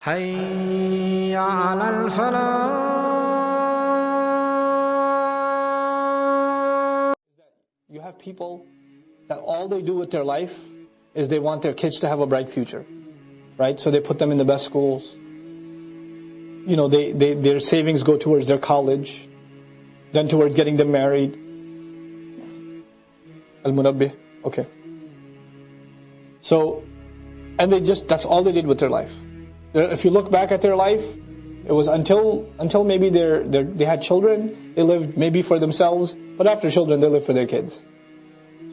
حي على الفلاح. You have people that all they do with their life is they want their kids to have a bright future, right? So they put them in the best schools. You know, their savings go towards their college, then towards getting them married. Al-Munabbih, okay. So, and that's all they did with their life. If you look back at their life, it was until maybe they had children, they lived maybe for themselves, but after children, they live for their kids.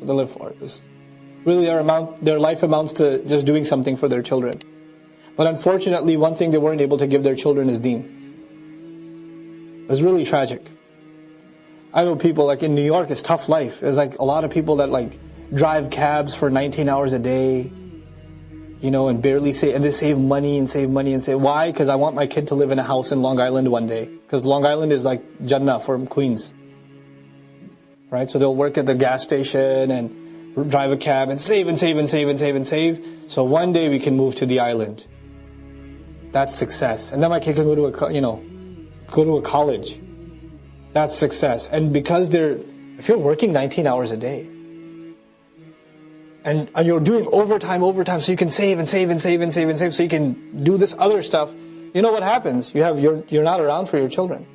So they live for it. Really, their life amounts to just doing something for their children. But unfortunately, one thing they weren't able to give their children is deen. It's really tragic. I know people like in New York, it's tough life. There's like a lot of people that like drive cabs for 19 hours a day, you know, and barely and they save money and save money and say, why? Because I want my kid to live in a house in Long Island one day. Because Long Island is like Jannah for Queens. Right? So they'll work at the gas station and drive a cab and save and save and save and save and save. So one day we can move to the island. That's success. And then my kid can go to a college. That's success. And because if you're working 19 hours a day, and you're doing overtime so you can save and save and save and save and save so you can do this other stuff, you know what happens? You're not around for your children.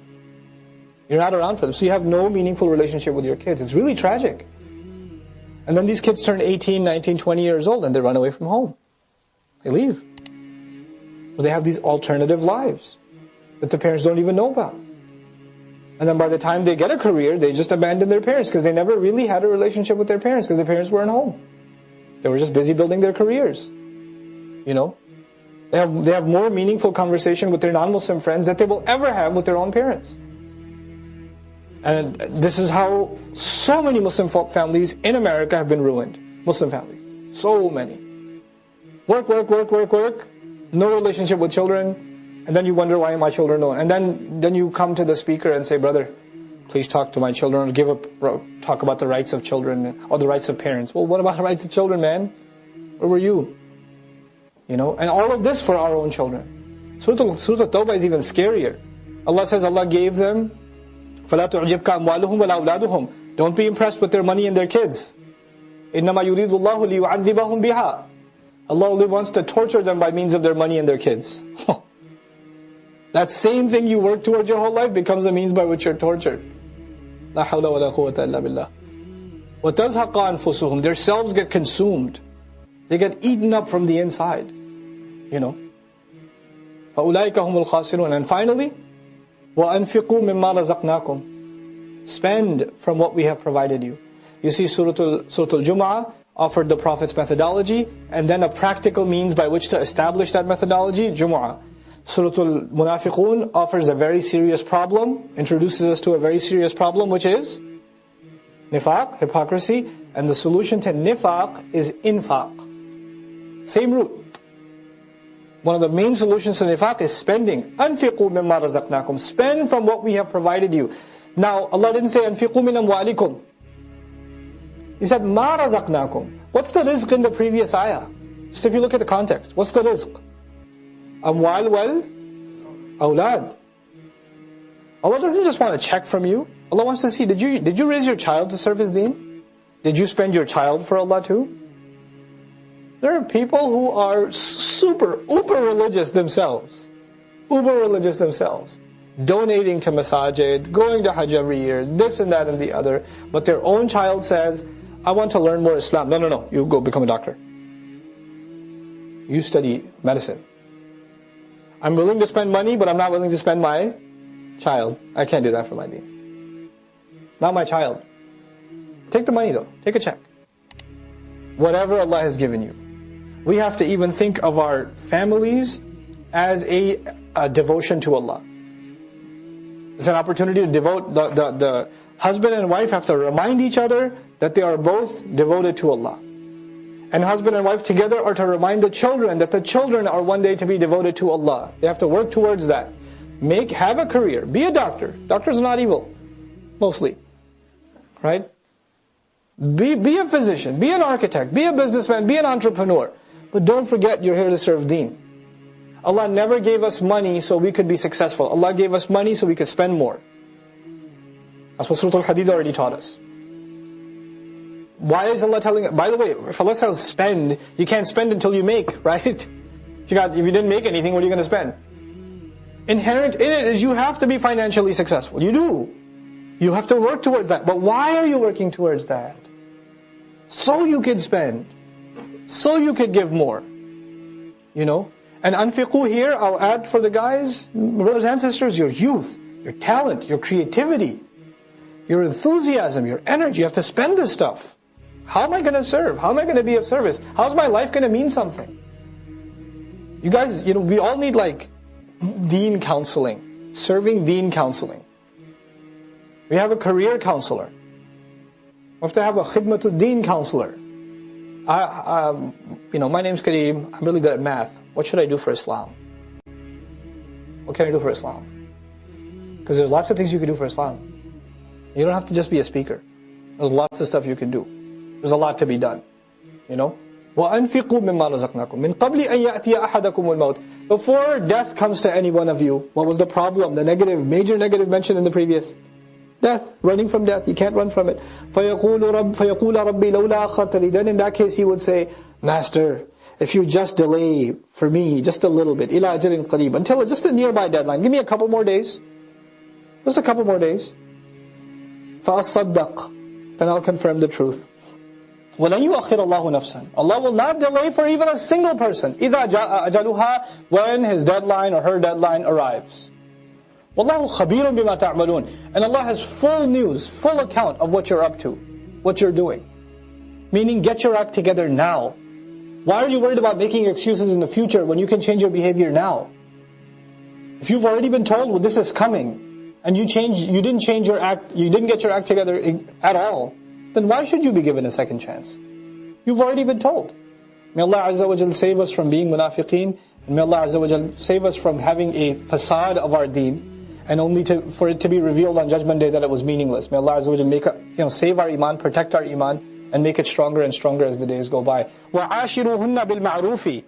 You're not around for them. So you have no meaningful relationship with your kids. It's really tragic. And then these kids turn 18, 19, 20 years old and they run away from home. They leave. Or they have these alternative lives that the parents don't even know about. And then by the time they get a career, they just abandon their parents because they never really had a relationship with their parents because their parents weren't home. They were just busy building their careers. You know? They have more meaningful conversation with their non-Muslim friends that they will ever have with their own parents. And this is how so many Muslim families in America have been ruined. Muslim families. So many. Work. No relationship with children. And then you wonder why my children don't. And then you come to the speaker and say, brother, please talk to my children, or talk about the rights of children or the rights of parents. Well, what about the rights of children, man? Where were you? You know, and all of this for our own children. Surah At-Tawbah is even scarier. Allah says Allah gave them, فَلَا تُعْجِبْكَ أَمْوَالُهُمْ وَلَا أَوْلَادُهُمْ. Don't be impressed with their money and their kids. إِنَّمَا يُرِيدُ اللَّهُ لِيُعَذِّبَهُمْ بِهَا. Allah only wants to torture them by means of their money and their kids. That same thing you work towards your whole life becomes a means by which you're tortured. La hawla wa la quwwata illa billah. وَتَزْهَقَ أَنفُسُهُمْ. Their selves get consumed. They get eaten up from the inside. You know. فَأُولَٰئِكَ هُمُ الْخَاسِرُونَ. And finally, وَأَنْفِقُوا مِمَّا رَزَقْنَاكُمْ. Spend from what we have provided you. You see, Surah Al-Jumu'ah offered the Prophet's methodology and then a practical means by which to establish that methodology, Jumu'ah. Surah Al-Munafiqun offers a very serious problem, introduces us to a very serious problem, which is nifaq, hypocrisy, and the solution to nifaq is infaq. Same root. One of the main solutions to nifaq is spending. أَنْفِقُوا مِمَّا رَزَقْنَاكُمْ. Spend from what we have provided you. Now, Allah didn't say أَنْفِقُوا مِنْ أَمْوَالِكُمْ. He said مَا رَزَقْنَاكُمْ. What's the rizq in the previous ayah? Just if you look at the context, what's the rizq? Amwal wal awlad. Allah doesn't just want to check from you. Allah wants to see, did you raise your child to serve His deen? Did you spend your child for Allah too? There are people who are uber religious themselves. Donating to masajid, going to Hajj every year, this and that and the other. But their own child says, I want to learn more Islam. No. You go become a doctor. You study medicine. I'm willing to spend money, but I'm not willing to spend my child. I can't do that for my deen. Not my child. Take the money though. Take a check. Whatever Allah has given you. We have to even think of our families as a devotion to Allah. It's an opportunity to devote, the husband and wife have to remind each other that they are both devoted to Allah. And husband and wife together are to remind the children that the children are one day to be devoted to Allah. They have to work towards that. Have a career. Be a doctor. Doctors are not evil. Mostly. Right? Be a physician. Be an architect. Be a businessman. Be an entrepreneur. But don't forget you're here to serve deen. Allah never gave us money so we could be successful. Allah gave us money so we could spend more. That's what Surah Al-Hadid already taught us. Why is Allah telling... By the way, if Allah says spend, you can't spend until you make, right? If you didn't make anything, what are you going to spend? Inherent in it is you have to be financially successful. You do. You have to work towards that. But why are you working towards that? So you could spend. So you could give more. You know? And anfiqu here, I'll add for the guys, brothers and sisters, your youth, your talent, your creativity, your enthusiasm, your energy. You have to spend this stuff. How am I going to serve? How am I going to be of service? How's my life going to mean something? You guys, we all need like deen counseling, serving deen counseling. We have a career counselor. We have to have a khidmatul deen counselor. My name's Kareem. I'm really good at math. What should I do for Islam? What can I do for Islam? Because there's lots of things you can do for Islam. You don't have to just be a speaker. There's lots of stuff you can do. There's a lot to be done. وَأَنْفِقُوا مِمَّا رَزَقْنَاكُمْ مِنْ قَبْلِ أَنْ يَأْتِيَ أَحَدَكُمُ الْمَوْتِ. Before death comes to any one of you, what was the problem? The major negative mentioned in the previous? Death, running from death. You can't run from it. فَيَقُولَ رَبِّي لَوْلَا أَخَّرْتَنِي. Then in that case he would say, Master, if you just delay for me just a little bit, إِلَى أَجَلٍ قَرِيبٍ, until just a nearby deadline. Give me a couple more days. Just a couple more days. فَأَصَّدَّقْ. Then I'll confirm the truth. وَلَنْ يُؤَخِّرَ اللَّهُ نَفْسًا. Allah will not delay for even a single person. إِذَا جَاءَ أَجَلُهَا. When his deadline or her deadline arrives. وَاللَّهُ خَبِيرٌ بِمَا تَعْمَلُونَ. And Allah has full news, full account of what you're up to, what you're doing. Meaning, get your act together now. Why are you worried about making excuses in the future when you can change your behavior now? If you've already been told, well, this is coming, and you didn't change your act, you didn't get your act together at all, then why should you be given a second chance? You've already been told. May Allah Azza wa Jal save us from being munafiqeen, and may Allah Azza wa Jal save us from having a facade of our deen, and only for it to be revealed on Judgment Day that it was meaningless. May Allah Azza wa Jal save our iman, protect our iman, and make it stronger and stronger as the days go by. وَعَاشِرُوهُنَّ بِالْمَعْرُوفِ.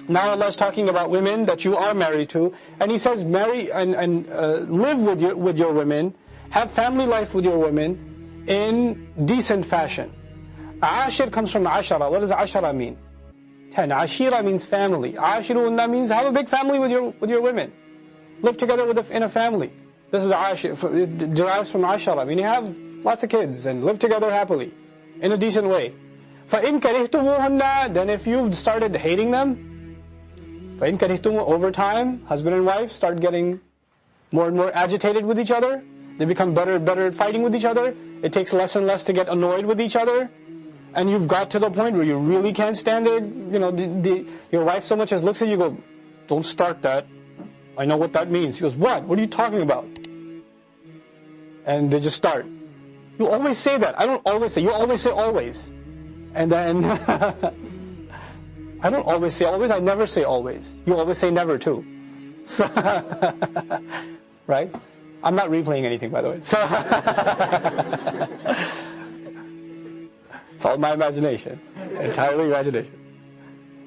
Now Allah is talking about women that you are married to, and He says marry and live with your women, have family life with your women, in decent fashion. Ashir comes from ashara. What does ashara mean? 10. Ashira means family. Ashirunna means have a big family with your women. Live together in a family. This is ashir. It derives from ashara. I mean, you have lots of kids and live together happily, in a decent way. فَإِن كَرِهْتُمُوهُنَّ. Then if you've started hating them, فَإِن كَرِهْتُمُ. Over time, husband and wife start getting more and more agitated with each other. They become better at fighting with each other. It takes less and less to get annoyed with each other. And you've got to the point where you really can't stand it. Your wife so much as looks at you and goes, don't start that. I know what that means. He goes, what? What are you talking about? And they just start. You always say that. I don't always say. You always say always. And then, I don't always say always. I never say always. You always say never too. So, right? I'm not replaying anything, by the way. So it's all my imagination. Entirely imagination.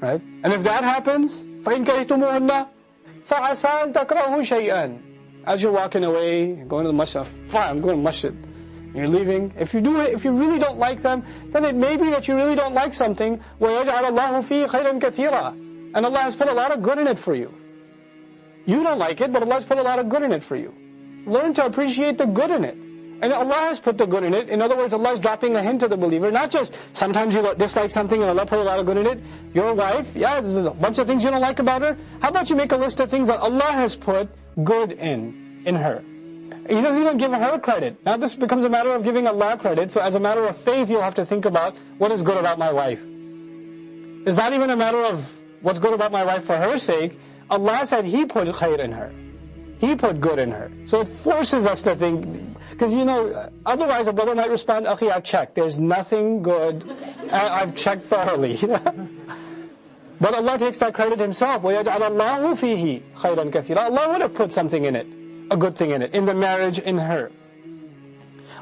Right? And if that happens, فَإِن كَرِهْتُمُوهُنَّ فَعَسَىٰ أَن تَكْرَهُوا شَيْئًا. As you're walking away, going to the masjid, fine, I'm going to masjid. You're leaving. If you really don't like them, then it may be that you really don't like something. وَيَجْعَلَ اللَّهُ فِيهِ خَيْرًا كَثِيرًا. And Allah has put a lot of good in it for you. You don't like it, but Allah has put a lot of good in it for you. Learn to appreciate the good in it. And Allah has put the good in it. In other words, Allah is dropping a hint to the believer. Not just, sometimes you dislike something and Allah put a lot of good in it. Your wife, this is a bunch of things you don't like about her. How about you make a list of things that Allah has put good in her. He doesn't even give her credit. Now this becomes a matter of giving Allah credit. So as a matter of faith, you'll have to think about, what is good about my wife? It's not even a matter of what's good about my wife for her sake. Allah said He put khair in her. He put good in her. So it forces us to think, because otherwise a brother might respond, Akhi, I've checked. There's nothing good. I've checked thoroughly. But Allah takes that credit Himself. وَيَجْعَلَ اللَّهُ فِيهِ خَيْرًا كَثِيرًا. Allah would have put something in it, a good thing in it, in the marriage, in her.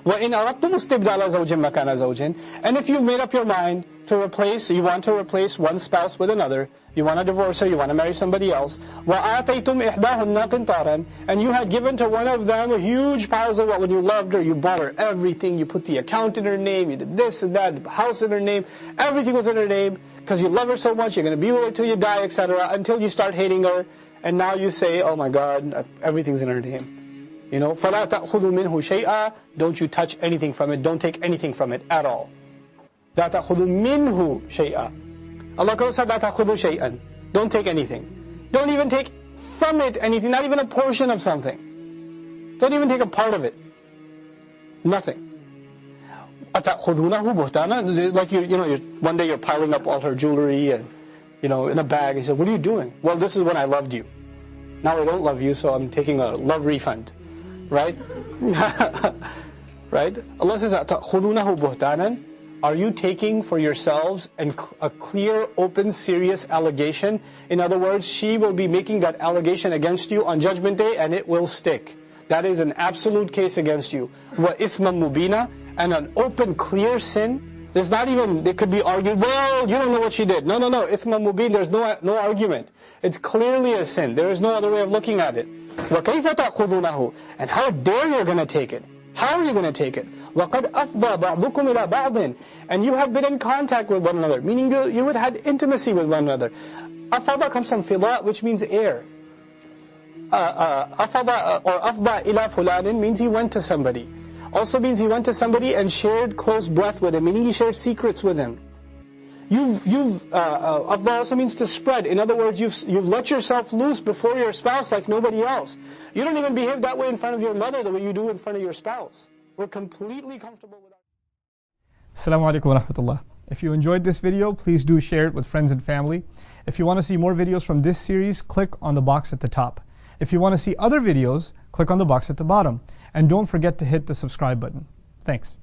وَإِنْ أَرَدْتُمُ اسْتِبْدَالَ زَوْجٍ مَكَانَ زَوْجٍ. And if you've made up your mind to replace, you want to replace one spouse with another, you want to divorce her, you want to marry somebody else, وَآتَيْتُمْ إِحْدَاهُنَّ قِنْطَارًا, and you had given to one of them a huge piles of what, when you loved her, you bought her everything, you put the account in her name, you did this and that, house in her name, everything was in her name, because you love her so much, you're going to be with her till you die, etc., until you start hating her, and now you say, oh my God, everything's in her name. You know, فَلَا تَأْخُذُوا مِنْهُ شَيْئًا, don't you touch anything from it, don't take anything from it at all. لَا تَأْخُذُوا مِنْهُ شَيْئًا. Allah said, لَا تَأْخُذُوا شَيْئًا, don't take anything. Don't even take from it anything, not even a portion of something. Don't even take a part of it. Nothing. أَتَأْخُذُونَهُ بُهْتَانًا, like one day you're piling up all her jewelry and, in a bag. He said, what are you doing? Well, this is when I loved you. Now I don't love you, so I'm taking a love refund. Right? Right? Allah says, أَتَأْخُذُونَهُ بُهْتَانًا, are you taking for yourselves a clear, open, serious allegation? In other words, she will be making that allegation against you on Judgment Day, and it will stick. That is an absolute case against you. وَإِثْمًا مُبِينًا, and an open, clear sin. There's not even, they could be argued, well, you don't know what she did. No. إِثْمًا مُبِينًا, there's no argument. It's clearly a sin. There is no other way of looking at it. وَكَيْفَ تَأْخُذُونَهُ, and how dare you're going to take it? How are you going to take it? وَقَدْ أَفْضَى بَعْضُكُمْ إِلَى بَعْضٍ, and you have been in contact with one another, meaning you would have had intimacy with one another. أَفَضَى comes from فِضَاء, which means air. أَفَضَى or أَفْضَى إِلَى فُلَانٍ means he went to somebody. Also means he went to somebody and shared close breath with him, meaning he shared secrets with him. Afdha also means to spread. In other words, you've let yourself loose before your spouse like nobody else. You don't even behave that way in front of your mother the way you do in front of your spouse. We're completely comfortable with our... Assalamu alaikum wa rahmatullah. If you enjoyed this video, please do share it with friends and family. If you want to see more videos from this series, click on the box at the top. If you want to see other videos, click on the box at the bottom. And don't forget to hit the subscribe button. Thanks.